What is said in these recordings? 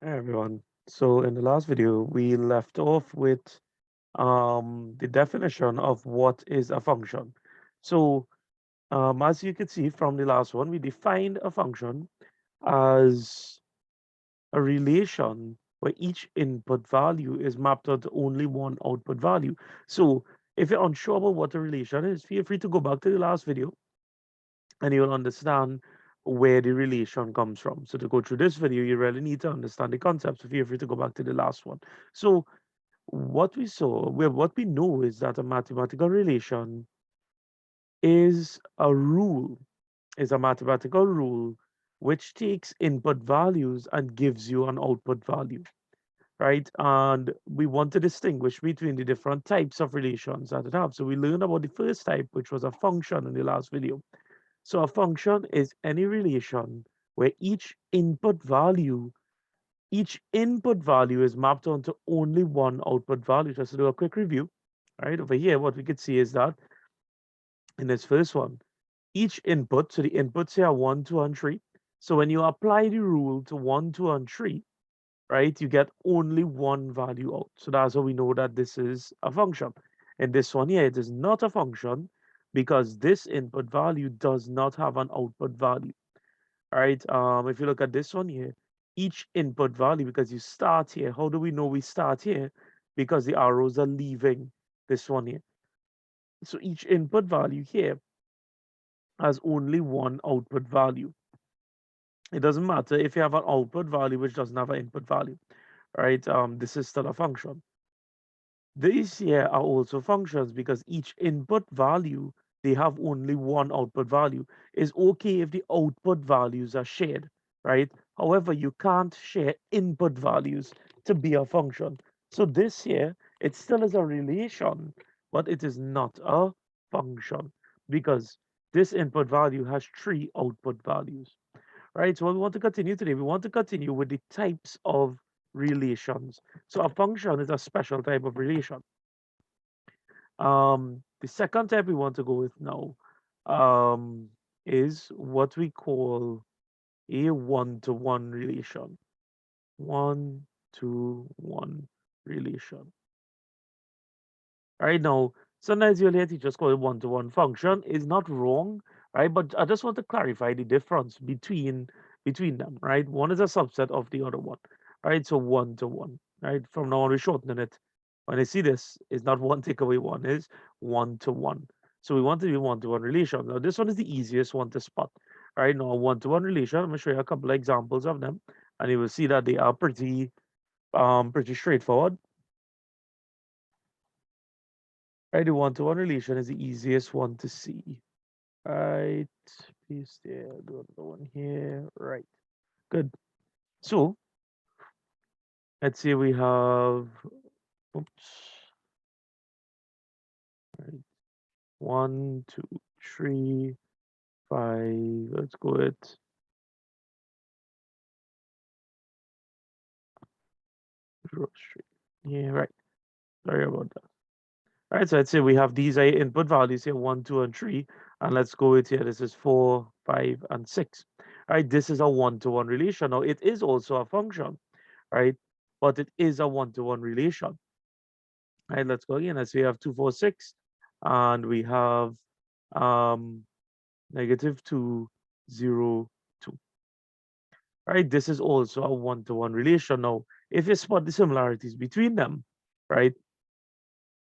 Hey everyone. So in the last video, we left off with the definition of what is a function. So as you can see from the last one, we defined a function as a relation where each input value is mapped onto only one output value. So if you're unsure about what a relation is, feel free to go back to the last video and you'll understand where the relation comes from. So to go through this video, you really need to understand the concept. So feel free to go back to the last one. So what we know is that a mathematical relation is a rule, is a mathematical rule which takes input values and gives you an output value, right? And we want to distinguish between the different types of relations that it have. So we learned about the first type, which was a function in the last video. So a function is any relation where each input value is mapped onto only one output value. Just to do a quick review, right? Over here, what we could see is that in this first one, each input, so the inputs here are 1, 2, and 3. So when you apply the rule to 1, 2, and 3, right, you get only one value out. So that's how we know that this is a function. In this one here, it is not a function because this input value does not have an output value. All right. If you look at this one here, each input value, because you start here, how do we know we start here? Because the arrows are leaving this one here. So each input value here has only one output value. It doesn't matter if you have an output value which doesn't have an input value, right? This is still a function. These here are also functions because each input value, they have only one output value. It's okay if the output values are shared, right? However, you can't share input values to be a function. So this here, it still is a relation, but it is not a function because this input value has three output values, right? So what we want to continue today, we want to continue with the types of relations. So a function is a special type of relation. The second type we want to go with now um, is what we call a one-to-one relation. One-to-one relation. Right now, sometimes you'll hear teachers call it one-to-one function. Is not wrong, right? But I just want to clarify the difference between them, right? One is a subset of the other one, right? So one-to-one, right? From now on, we're shortening it. When I see this, it's not one takeaway one, is one-to-one. So we want to do one-to-one relation. Now, this one is the easiest one to spot, right? Now, a one-to-one relation, I'm gonna show you a couple of examples of them, and you will see that they are pretty straightforward. Right, the one-to-one relation is the easiest one to see. Right, paste there, do another one here. Right, good. So let's say we have, oops, right, 1, 2, 3, 5. Let's go with zero straight. Yeah, right. Sorry about that. All right, so let's say we have these input values here, 1, 2, and 3, and let's go with here. This is 4, 5, and 6. All right, this is a one-to-one relation. Now it is also a function, right? But it is a one-to-one relation. Right, let's go again. Let's say we have 2, 4, 6, and we have um -2, 0, 2. Right, this is also a one-to-one relation. Now, if you spot the similarities between them, right,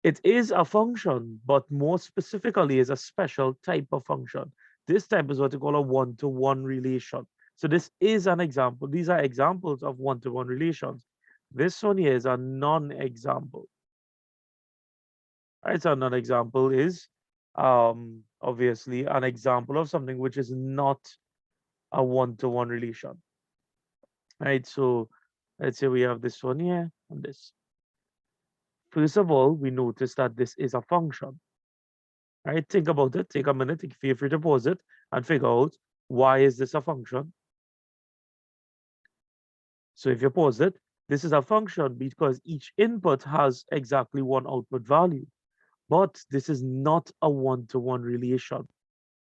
it is a function, but more specifically is a special type of function. This type is what we call a one-to-one relation. So this is an example. These are examples of one-to-one relations. This one here is a non-example. Right, so another example is obviously an example of something which is not a one-to-one relation. Right, so let's say we have this one here and this. First of all, we notice that this is a function. Right, think about it, take a minute, feel free to pause it and figure out why is this a function. So if you pause it, this is a function because each input has exactly one output value, but this is not a one-to-one relation.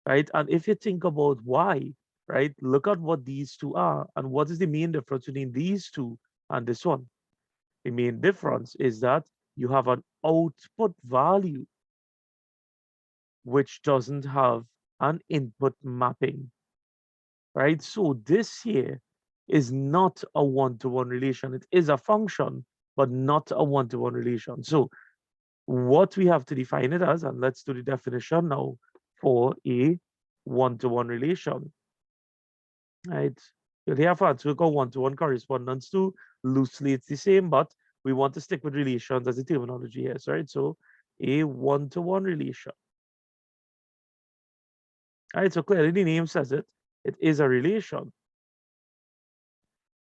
Right? And if you think about why, right, look at what these two are and what is the main difference between these two and this one. The main difference is that you have an output value which doesn't have an input mapping, right? So this here is not a one-to-one relation. It is a function, but not a one-to-one relation. So what we have to define it as, and let's do the definition now for a one-to-one relation, right? You'll hear fancy we call one-to-one correspondence to. Loosely it's the same, but we want to stick with relations as the terminology is, right? So a one-to-one relation. All right, so clearly the name says it. It is a relation.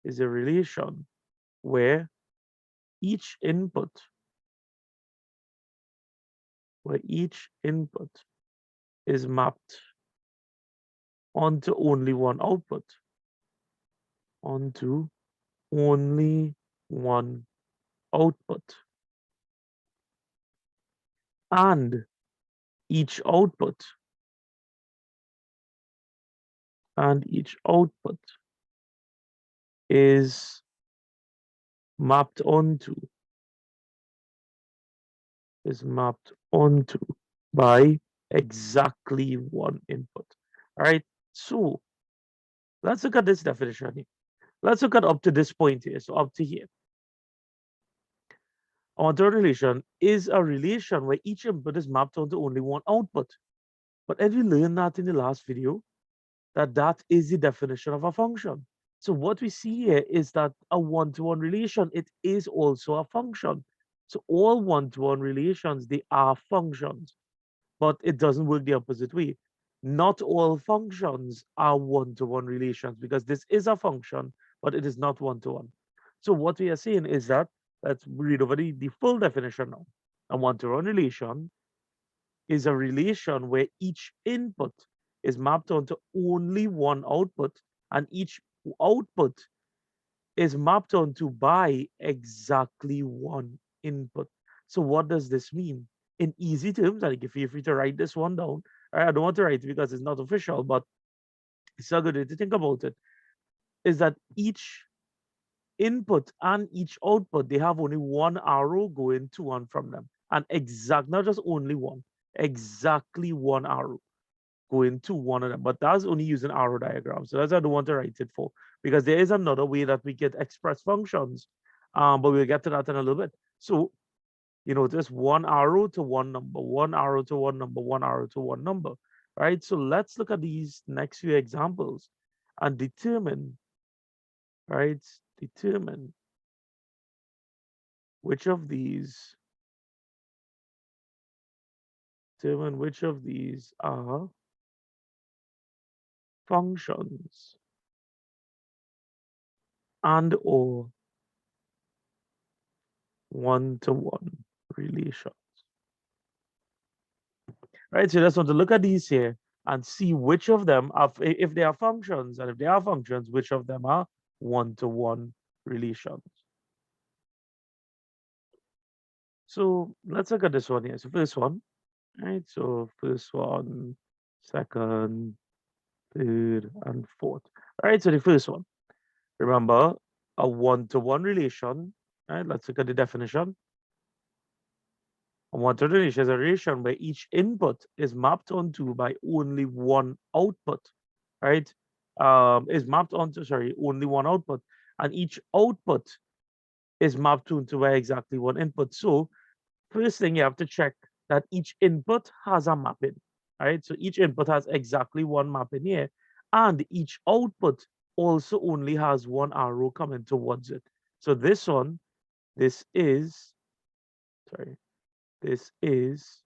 Is a relation where each input, where each input is mapped onto only one output, onto only one output. And each output, and each output is mapped onto, is mapped onto by exactly one input. All right, so let's look at this definition here. Let's look at up to this point here. So up to here. OnetoOne relation is a relation where each input is mapped onto only one output. But as we learned that in the last video, that is the definition of a function. So what we see here is that a one-to-one relation, it is also a function. So all one-to-one relations, they are functions, but it doesn't work the opposite way. Not all functions are one-to-one relations because this is a function, but it is not one-to-one. So what we are saying is that, let's read over the full definition now. A one-to-one relation is a relation where each input is mapped onto only one output, and each output is mapped onto by exactly one input. So what does this mean? In easy terms, like if you're free to write this one down, I don't want to write it because it's not official, but it's a good way to think about it, is that each input and each output, they have only one arrow going to and from them. And not just only one, exactly one arrow going to one of them. But that's only using arrow diagrams. So that's what I don't want to write it for, because there is another way that we can express functions. But we'll get to that in a little bit. So, you know, just one arrow to one number, one arrow to one number, one arrow to one number, right? So let's look at these next few examples and determine, right? Determine which of these, determine which of these are functions and or one-to-one relation. Right, so just want to look at these here and see which of them are, if they are functions, and if they are functions, which of them are one-to-one relations. So let's look at this one here. So first one, right? So first one, second, third, and fourth. All right, so the first one, remember a one-to-one relation, right? Let's look at the definition. A one-to-one relation is a relation where each input is mapped onto by only one output, right? Is mapped onto, sorry, only one output, and each output is mapped onto by exactly one input. So first thing you have to check that each input has a mapping, right? So each input has exactly one mapping here, and each output also only has one arrow coming towards it. So this one, this is, sorry, this is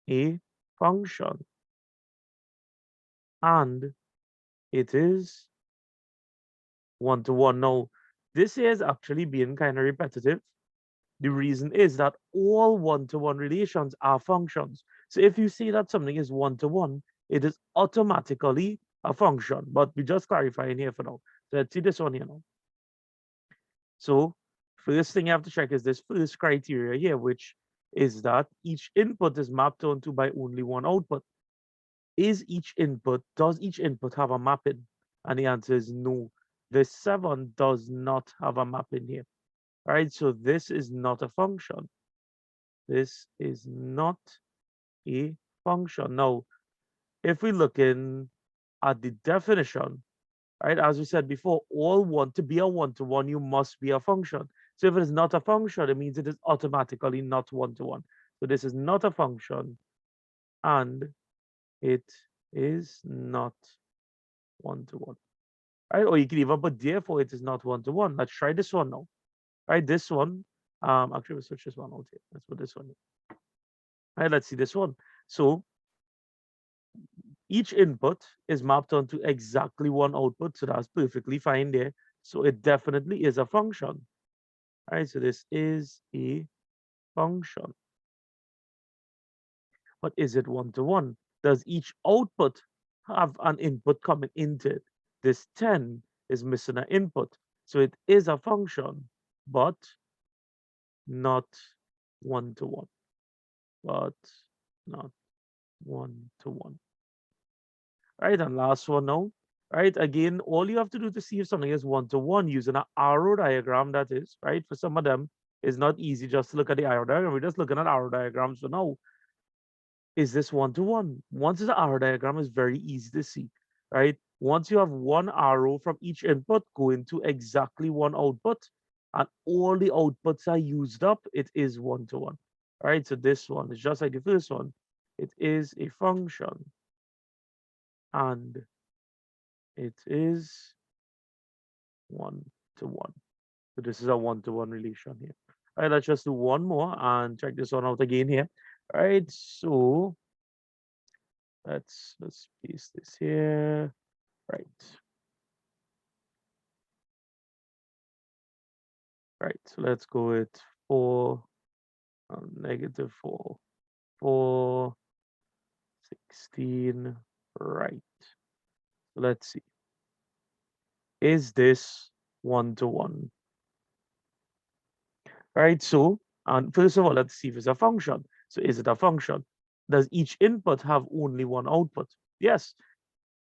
a function, and it is one-to-one. Now, this is actually being kind of repetitive. The reason is that all one-to-one relations are functions. So if you see that something is one-to-one, it is automatically a function. But we just clarifying here for now. So let's see this one here now. So first thing you have to check is this first criteria here, which is that each input is mapped onto by only one output. Does each input have a mapping? And the answer is no. The 7 does not have a mapping here. right? So this is not a function. This is not a function. Now, if we look in at the definition, right, as we said before, all one to be a one-to-one, you must be a function. So if it is not a function, it means it is automatically not one-to-one. So this is not a function, and it is not one-to-one. Right? Or you can even put therefore it is not one-to-one. Let's try this one now. Right? This one, actually we'll switch this one out here. Let's put this one here. Right, let's see this one. So each input is mapped onto exactly one output, so that's perfectly fine there. So it definitely is a function. Right? So this is a function. But is it one-to-one? Does each output have an input coming into it? This 10 is missing an input. So it is a function, but not one-to-one. But not one-to-one. Right, and last one now. Right, again, all you have to do to see if something is one-to-one using an arrow diagram, that is, right? For some of them, it's not easy just to look at the arrow diagram. We're just looking at arrow diagrams for now. Is this one-to-one? Once the arrow diagram is very easy to see, right? Once you have one arrow from each input going to exactly one output, and all the outputs are used up, it is one-to-one. Right? So this one is just like the first one. It is a function, and it is one-to-one. So this is a one-to-one relation here. All right, let's just do one more and check this one out again here. All right, so let's paste this here. Right. Right. So let's go with 4, -4, 4, 16. Right. Let's see. Is this one-to-one? Right. So, and first of all, let's see if it's a function. So is it a function? Does each input have only one output? Yes.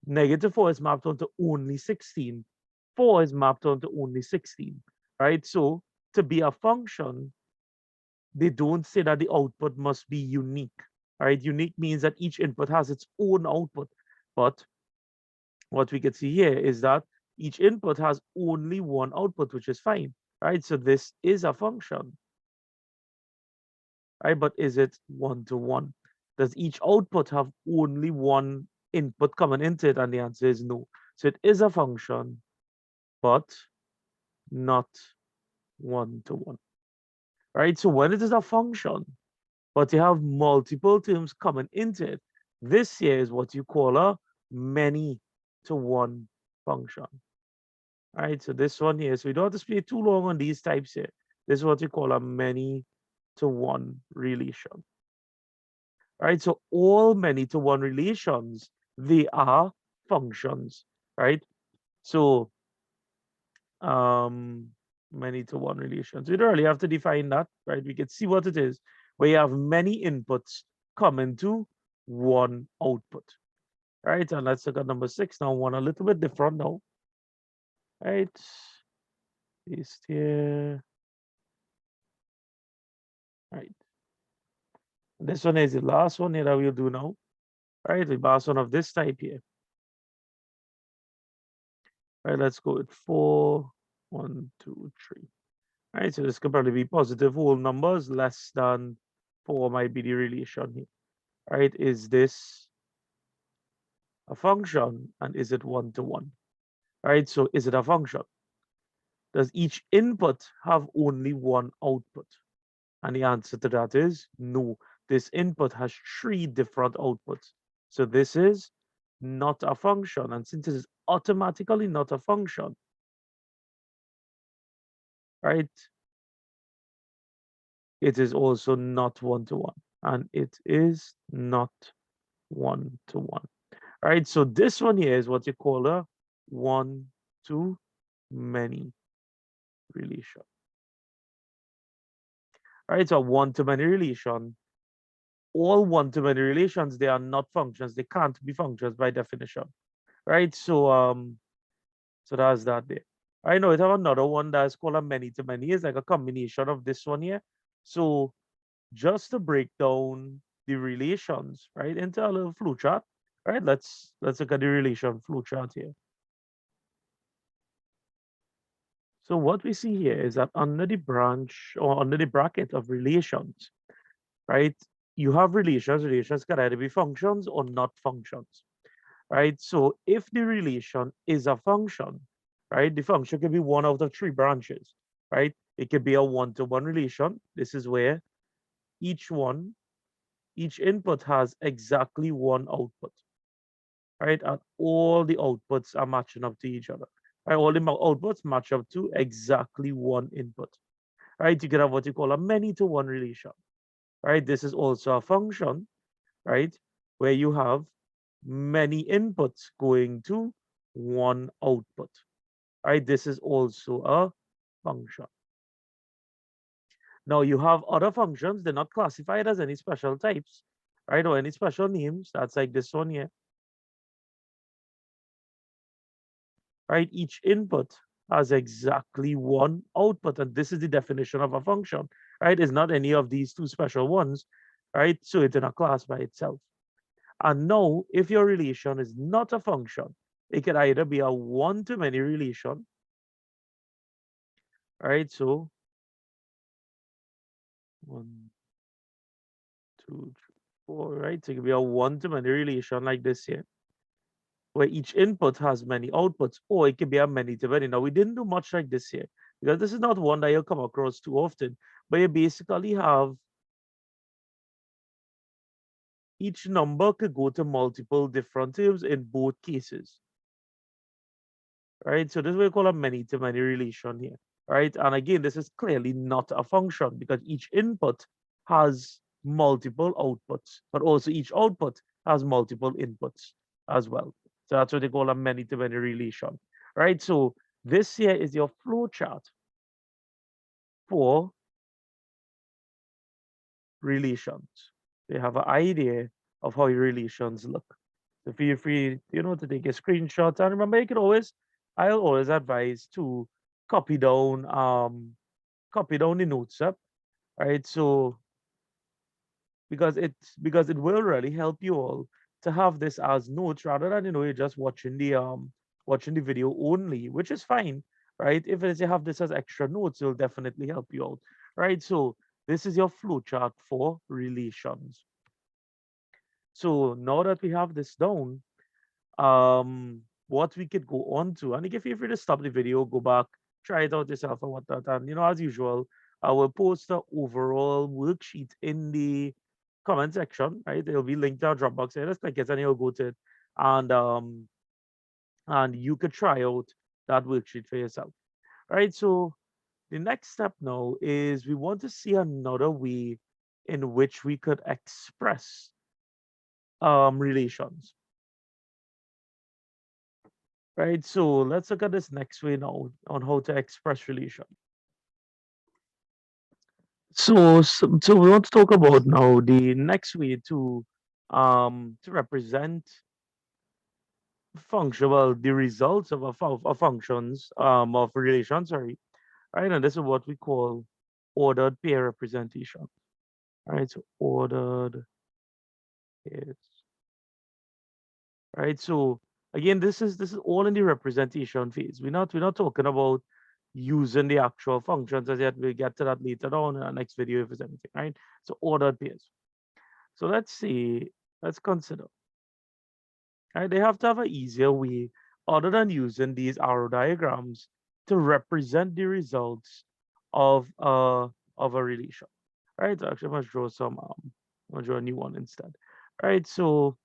-4 is mapped onto only 16. 4 is mapped onto only 16. Right. So to be a function, they don't say that the output must be unique. Right? Unique means that each input has its own output. But what we can see here is that each input has only one output, which is fine. Right? So this is a function. Right? But is it one-to-one? Does each output have only one input coming into it? And the answer is no. So it is a function, but not one-to-one. Right? So when it is a function, but you have multiple terms coming into it, this here is what you call a many-to-one function. Right? So this one here, so we don't have to stay too long on these types here. This is what you call a many-to-one relation. Right? So all many-to-one relations, they are functions, right? So um many-to-one relations. We don't really have to define that, right? We can see what it is, where you have many inputs coming to one output. Right? And let's look at number 6 now, one a little bit different now. Right? Paste here. Right. This one is the last one here that we'll do now. Right? The last one of this type here. Right, let's go with 4, 1, 2, 3. Right, so this could probably be positive whole numbers, less than 4 might be the relation here. Right, is this a function, and is it one-to-one? Right, so is it a function? Does each input have only one output? And the answer to that is no. This input has 3 different outputs. So this is not a function. And since it is automatically not a function, right, it is also not one-to-one. And it is not one-to-one. Right, so this one here is what you call a one-to-many relation. Right, so one-to-many relation, all one-to-many relations, they are not functions. They can't be functions by definition. Right, so so that's that there. I know it have another one that's called a many to many. It's like a combination of this one here. So just to break down the relations, right, into a little flowchart, right? Let's look at the relation flowchart here. So what we see here is that under the branch or under the bracket of relations, right, you have relations. Relations can either be functions or not functions, right? So if the relation is a function, right, the function can be one out of three branches, right? It could be a one-to-one relation. This is where each one, each input has exactly one output, right? And all the outputs are matching up to each other. Right? All the outputs match up to exactly one input, right? You can have what you call a many-to-one relation, right? This is also a function, right? Where you have many inputs going to one output, right? This is also a function. Now you have other functions, they're not classified as any special types, right? Or any special names. That's like this one here, right? Each input has exactly one output, and this is the definition of a function, right? It's not any of these two special ones, right? So it's in a class by itself. And now, if your relation is not a function, it can either be a one-to-many relation, right? So one, two, three, four, right? So it can be a one-to-many relation like this here, where each input has many outputs, or it can be a many-to-many. Now, we didn't do much like this here, because this is not one that you'll come across too often, but you basically have each number could go to multiple different terms in both cases, right? So this is what we call a many-to-many relation here, right? And again, this is clearly not a function because each input has multiple outputs, but also each output has multiple inputs as well. So that's what they call a many-to-many relation, right? So this here is your flow chart for relations. You have an idea of how your relations look. So feel free, to take a screenshot. And remember, I'll always advise to copy down, copy down the notes up, right? So because it will really help you all to have this as notes rather than you're just watching the video only, which is fine, right? If it is you have this as extra notes, it'll definitely help you out, right? So this is your flowchart for relations. So now that we have this down, what we could go on to, and again, feel free to stop the video, go back, try it out yourself and whatnot. And as usual, I will post the overall worksheet in the comment section, right? It'll be linked to our Dropbox here. Just click it and you'll go to it. And you could try out that worksheet for yourself. Right. So the next step now is we want to see another way in which we could express relations. Right. So let's look at this next way now on how to express relation. So we want to talk about now the next way to represent function, well, the results of of functions of relations, sorry, right? And this is what we call ordered pair representation. Right. So ordered pairs. Right. So again, this is all in the representation phase. We're not talking about using the actual functions as yet. We'll get to that later on in our next video if there's anything, right? So ordered pairs. So let's see, let's consider, right? They have to have an easier way other than using these arrow diagrams to represent the results of a relation, right? So actually, I must draw I'm gonna draw a new one instead, right? So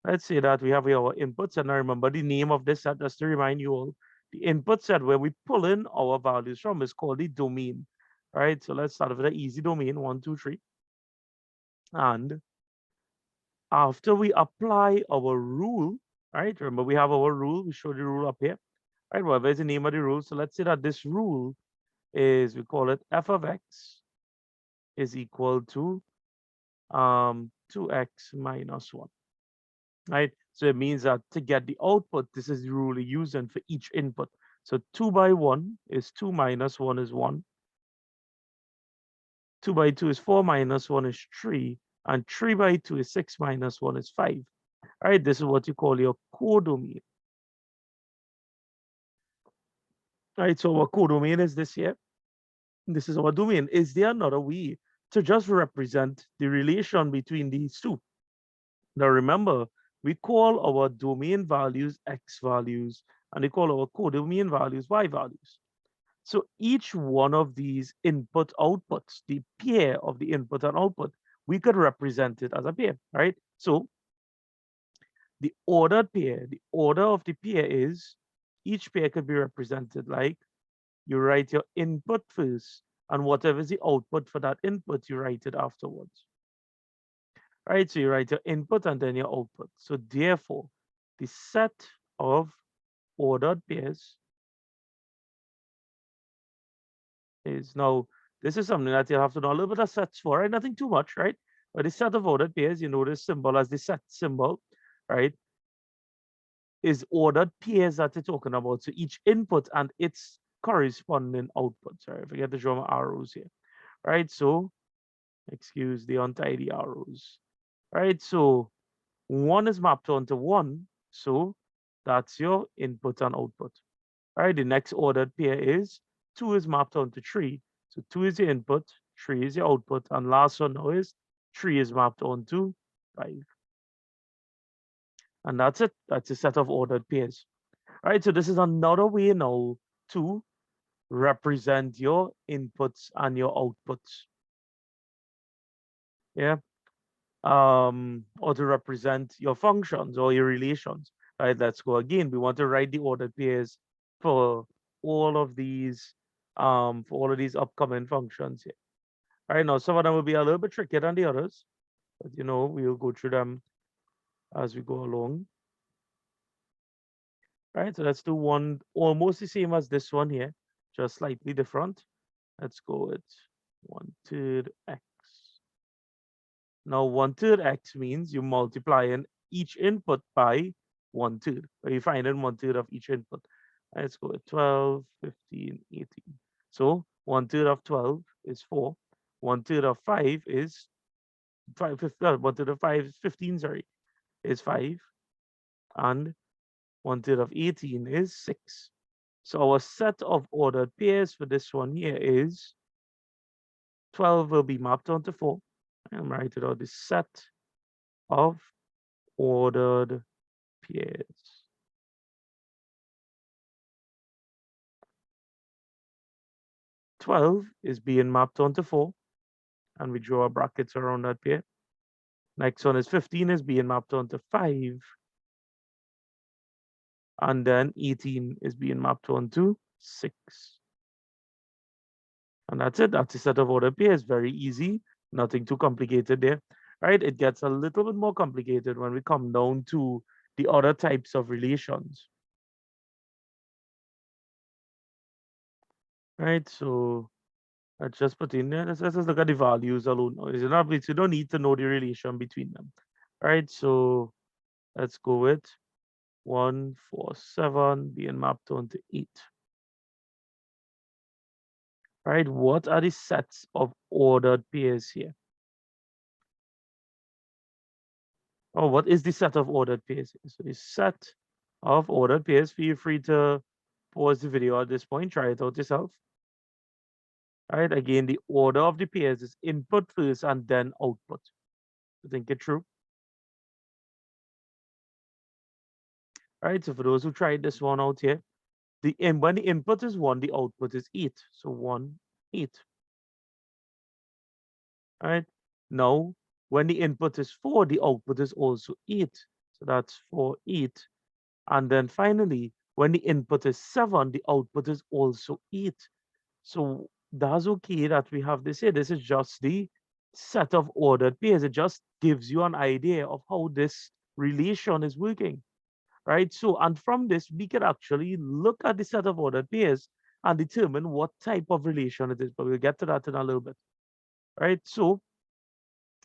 let's say that we have here our inputs, and I remember the name of this set, just to remind you all, the input set where we pull in our values from is called the domain, right? So let's start with an easy domain, 1, 2, 3. And after we apply our rule, right? Remember, we have our rule, we show the rule up here, right? Whatever is the name of the rule. So let's say that this rule is, we call it f of x is equal to 2x minus 1, right? So it means that to get the output, this is the rule you're using for each input. So 2 by 1 is 2 minus 1 is 1. 2 by 2 is 4 minus 1 is 3. And 3 by 2 is 6 minus 1 is 5. All right, this is what you call your codomain. All right, so our codomain is this here. This is our domain. Is there another way to just represent the relation between these two? Now remember, we call our domain values X values, and we call our codomain values Y values. So each one of these input outputs, the pair of the input and output, we could represent it as a pair, right? So the ordered pair, the order of the pair is each pair could be represented like you write your input first, and whatever is the output for that input, you write it afterwards. Right? So you write your input and then your output. So therefore, the set of ordered pairs is now, this is something that you have to know a little bit of sets for, right? Nothing too much, right? But the set of ordered pairs, you know this symbol as the set symbol, right? Is ordered pairs that you're talking about. So each input and its corresponding output. Sorry, I forget to draw my arrows here. Right? So excuse the untidy arrows. Right? So 1 is mapped onto 1. So that's your input and output. Right? The next ordered pair is 2 is mapped onto 3. So 2 is your input, 3 is your output, and last one now is 3 is mapped onto 5. And that's it. That's a set of ordered pairs. Right? So this is another way now to represent your inputs and your outputs. Yeah. Or to represent your functions or your relations. Right, let's go again. We want to write the ordered pairs for all of these upcoming functions here. All right, now some of them will be a little bit trickier than the others, but we'll go through them as we go along. All right, so let's do one almost the same as this one here, just slightly different. Let's go with 1/3 x. Now 1/3 x means you multiply in each input by 1/3, or you find in 1/3 of each input. Let's go with 12, 15, 18. So 1/3 of 12 is 4. 1/3 of 5 is 5. 1/3 of 5 is 15, sorry, is 5. And 1/3 of 18 is 6. So our set of ordered pairs for this one here is 12 will be mapped onto 4. I'm writing out the set of ordered pairs. Twelve is being mapped onto 4, and we draw brackets around that pair. Next one is 15 is being mapped onto 5, and then 18 is being mapped onto 6. And that's it. That's a set of ordered pairs. Very easy. Nothing too complicated there. Right? It gets a little bit more complicated when we come down to the other types of relations. Right? So let's just put in there. Let's just look at the values alone. You don't need to know the relation between them. Right? So let's go with 1, 4, 7 being mapped onto 8. Right? What are the sets of ordered pairs here? Oh, what is the set of ordered pairs? So the set of ordered pairs, feel free to pause the video at this point, try it out yourself. All right, again, the order of the pairs is input first and then output. So think it through. All right, so for those who tried this one out here, when the input is 1, the output is 8. So 1, 8. All right. Now, when the input is 4, the output is also 8. So that's 4, 8. And then finally, when the input is 7, the output is also 8. So that's okay that we have this here. This is just the set of ordered pairs. It just gives you an idea of how this relation is working, right? So, and from this, we can actually look at the set of ordered pairs and determine what type of relation it is. But we'll get to that in a little bit, right? So,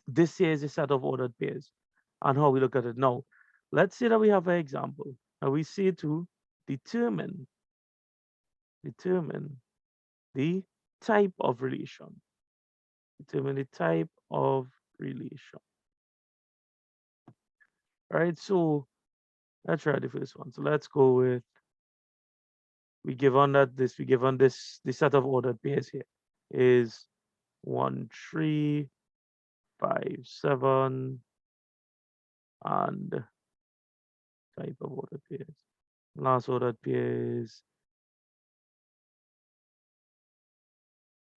this here is a set of ordered pairs and how we look at it now. Let's say that we have an example and we say to determine determine the type of relation. Determine the type of relation. Right? So let's try the first one. So let's go with we give on this set of ordered pairs here is 1, 3, 5, 7, and type of ordered pairs. Last ordered pair is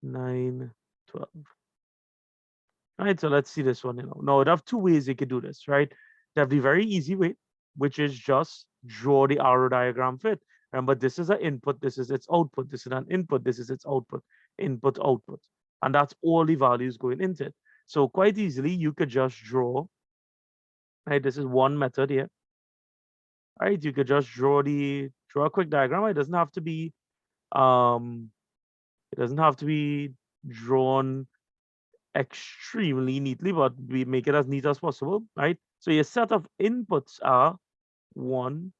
9, 12. Right, so let's see this one. Now, there are two ways you could do this, right? You have the very easy way, which is just draw the arrow diagram fit. Remember, this is an input, this is its output, this is an input, this is its output, input, output. And that's all the values going into it. So quite easily, you could just draw, right? This is one method here, right? You could just draw a quick diagram. Um, it doesn't have to be drawn extremely neatly, but we make it as neat as possible, right? So your set of inputs are 1,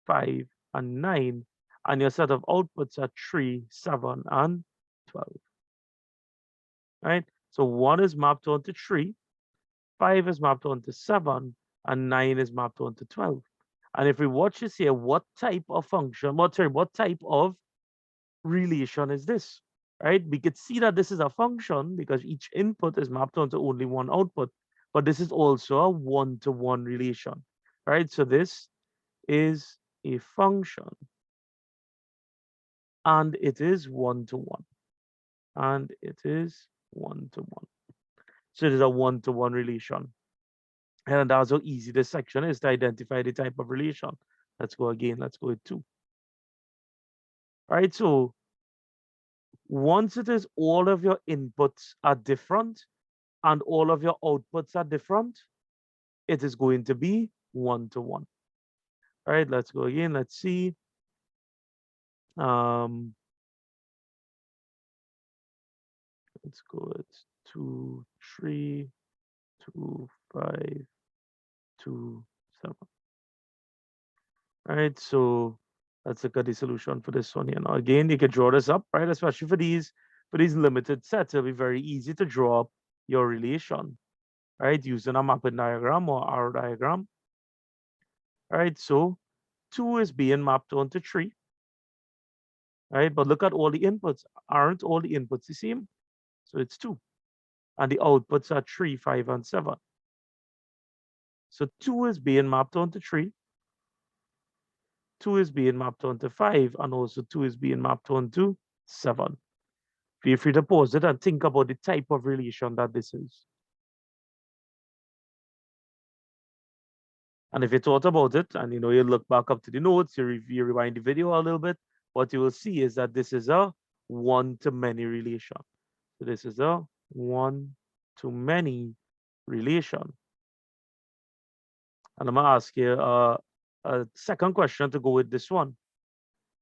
5, and 9, and your set of outputs are 3, 7, and 12, right? So 1 is mapped onto 3, 5 is mapped onto 7, and 9 is mapped onto 12. And if we watch this here, what type of function, what type of relation is this? Right? We could see that this is a function because each input is mapped onto only one output, but this is also a one-to-one relation, right? So this is a function and it is one-to-one, and it is one-to-one. So it is a one-to-one relation. And that's how easy this section is to identify the type of relation. Let's go again. Let's go with 2. All right, so once it is all of your inputs are different, and all of your outputs are different, it is going to be one-to-one. All right, let's go again. Let's see. Um, let's go with 2, 3, 2, 5, 2, 7. All right, so let's look at the solution for this one here. Now, again, you can draw this up, right? Especially for these limited sets, it'll be very easy to draw up your relation, right? Using a mapping diagram or arrow diagram. All right, so 2 is being mapped onto 3. Right? But look at all the inputs. Aren't all the inputs the same? So it's 2. And the outputs are 3, 5, and 7. So 2 is being mapped onto 3. 2 is being mapped onto 5. And also 2 is being mapped onto 7. Feel free to pause it and think about the type of relation that this is. And if you thought about it and you look back up to the notes, you rewind the video a little bit, what you will see is that this is a one-to-many relation. So this is a one-to-many relation. And I'm gonna ask you a second question to go with this one.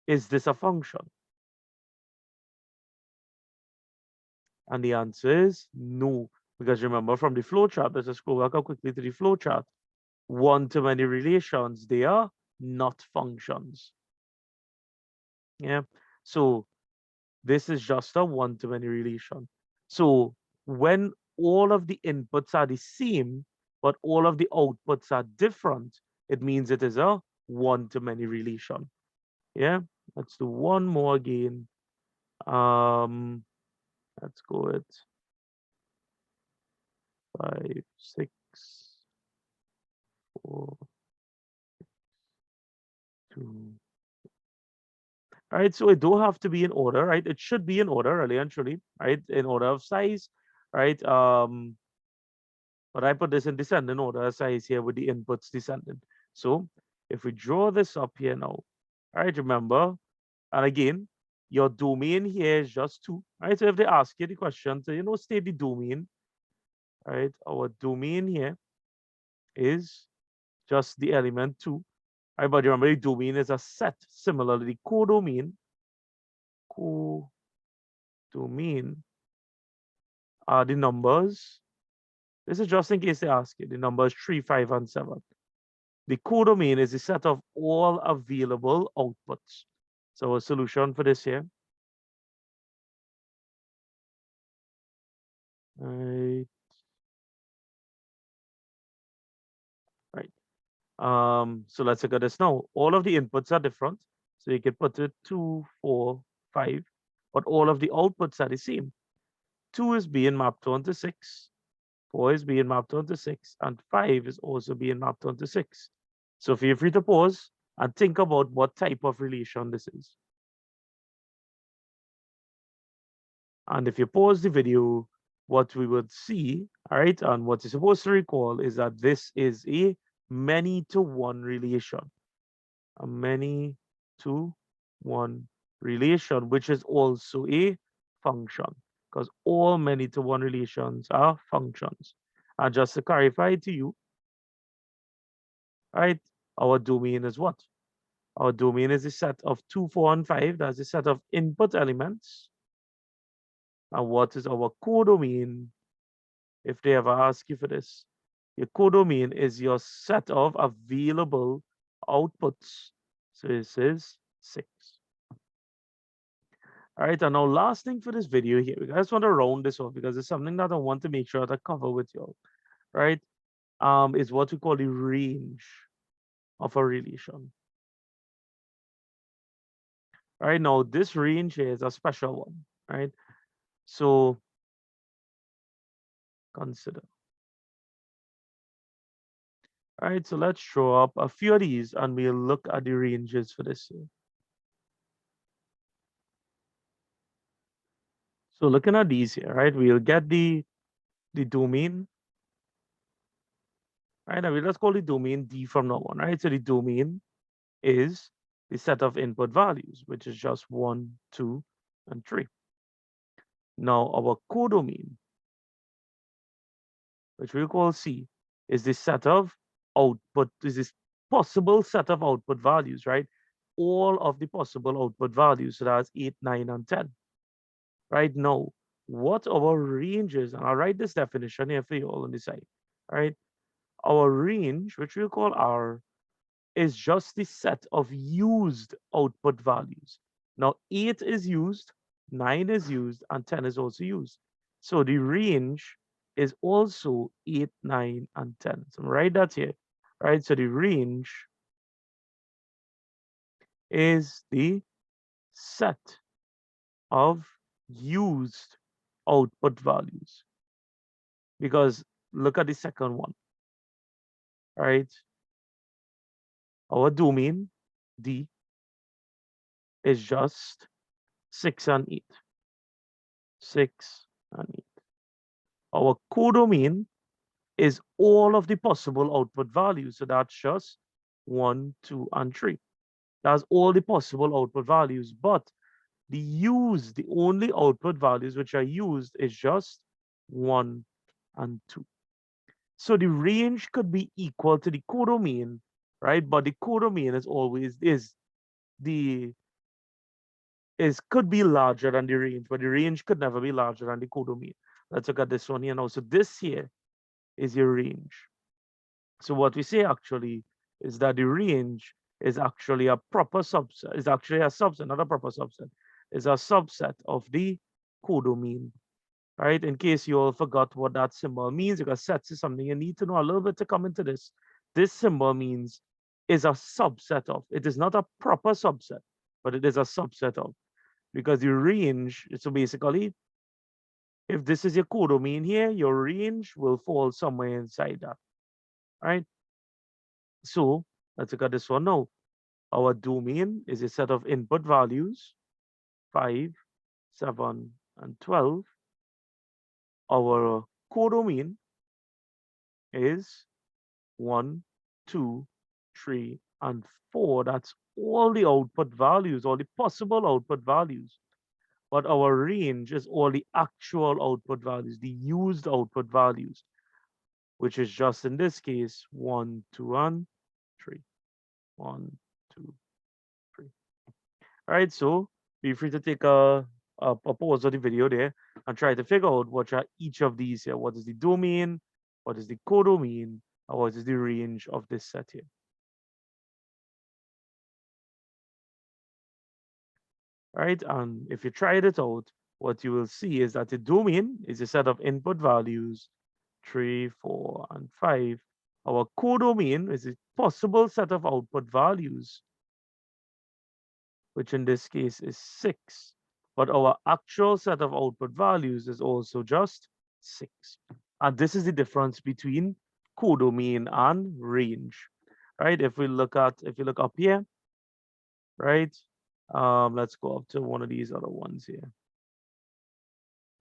Is this a function? And the answer is no. Because remember from the flow chart, let's just go back up quickly to the flow chart. One-to-many relations, they are not functions. Yeah. So this is just a one-to-many relation. So when all of the inputs are the same, but all of the outputs are different, it means it is a one-to-many relation. Yeah, let's do one more again. Let's go with 5, 6, 4, 2. All right, so it don't have to be in order, right? It should be in order, really and truly, right? In order of size, right? But I put this in descending order size here with the inputs descending. So if we draw this up here now, all right, remember, and again, your domain here is just 2, right? So if they ask you the question, so state the domain, right? Our domain here is just the element 2. Right? But remember, the domain is a set. Similarly, the codomain are the numbers. This is just in case they ask you. The numbers 3, 5, and 7. The codomain is the set of all available outputs. So a solution for this here Right, right. So let's look at this now. All of the inputs are different. So you can put it 2, 4, 5, but all of the outputs are the same. 2 is being mapped onto 6, 4 is being mapped onto 6, and 5 is also being mapped onto 6. So feel free to pause and think about what type of relation this is. And if you pause the video, what we would see, all right, and what you're supposed to recall is that this is a many to one relation, a many to one relation, which is also a function, because all many to one relations are functions. And just to clarify to you, right, our domain is what? Our domain is a set of 2, 4, and 5. That's a set of input elements. And what is our codomain? If they ever ask you for this, your codomain is your set of available outputs. So this is 6. All right, and now last thing for this video here, I just want to round this off because it's something that I want to make sure that I cover with you, right? Is what we call the range of a relation. All right, now this range here is a special one, right? So consider. All right, so let's draw up a few of these and we'll look at the ranges for this here. So looking at these here, right, we'll get the domain, right? And we'll just call the domain D from now on, right? So the domain is the set of input values, which is just 1, 2, and 3. Now our codomain, which we'll call C, is the set of output, is this possible set of output values, right? All of the possible output values. So that's 8, 9, and 10. Right now, what our range is, and I'll write this definition here for you all on the side, right? Our range, which we'll call R, is just the set of used output values. Now, 8 is used, 9 is used, and 10 is also used. So the range is also 8, 9, and 10. So write that here, right? So the range is the set of used output values. Because look at the second one, right? Our domain, D, is just 6 and 8. 6 and 8. Our codomain is all of the possible output values. So that's just 1, 2, and 3. That's all the possible output values. But the only output values which are used is just 1 and 2. So the range could be equal to the codomain, right? But the codomain is always the is could be larger than the range, but the range could never be larger than the codomain. Let's look at this one here now. So this here is your range. So what we say actually is that the range is actually a proper subset, is actually a subset, not a proper subset, is a subset of the codomain. Right? In case you all forgot what that symbol means, because sets is something you need to know a little bit to come into this. This symbol means is a subset of. It is not a proper subset, but it is a subset of. Because the range, so basically, if this is your codomain here, your range will fall somewhere inside that. Right? So let's look at this one now. Our domain is a set of input values, 5, 7, and 12. Our codomain is 1, 2, 3, and 4. That's all the output values, all the possible output values. But our range is all the actual output values, the used output values, which is just in this case 1, 2, and 3. 1, 2, 3. All right, so be free to take a pause of the video there and try to figure out what are each of these here. What is the domain? What is the codomain? And what is the range of this set here? Right? And if you tried it out, what you will see is that the domain is a set of input values 3, 4, and 5. Our codomain is a possible set of output values, which in this case is 6. But our actual set of output values is also just 6. And this is the difference between codomain and range, right? If you look up here, right? Let's go up to one of these other ones here,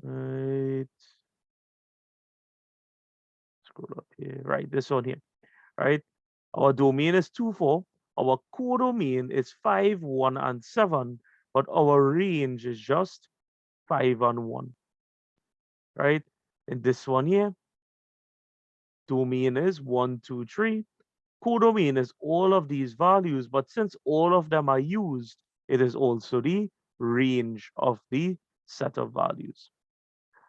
right? Scroll up here, right? This one here, right? Our domain is 2, 4. Our codomain is 5, 1, and 7. But our range is just 5 and 1, right? In this one here, domain is 1, 2, 3. Codomain is all of these values, but since all of them are used, it is also the range of the set of values,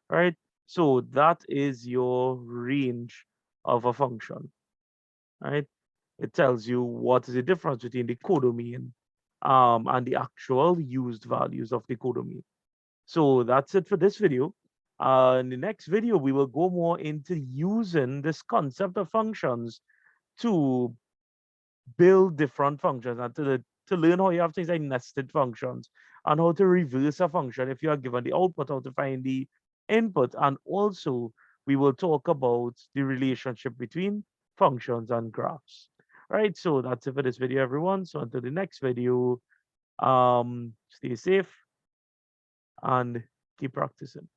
right? So that is your range of a function, right? It tells you what is the difference between the codomain and the actual used values of the codomain. So that's it for this video. In the next video, we will go more into using this concept of functions to build different functions and to learn how you have things like nested functions and how to reverse a function if you are given the output, how to find the input. And also, we will talk about the relationship between functions and graphs. Right, so that's it for this video, everyone. So until the next video, stay safe and keep practicing.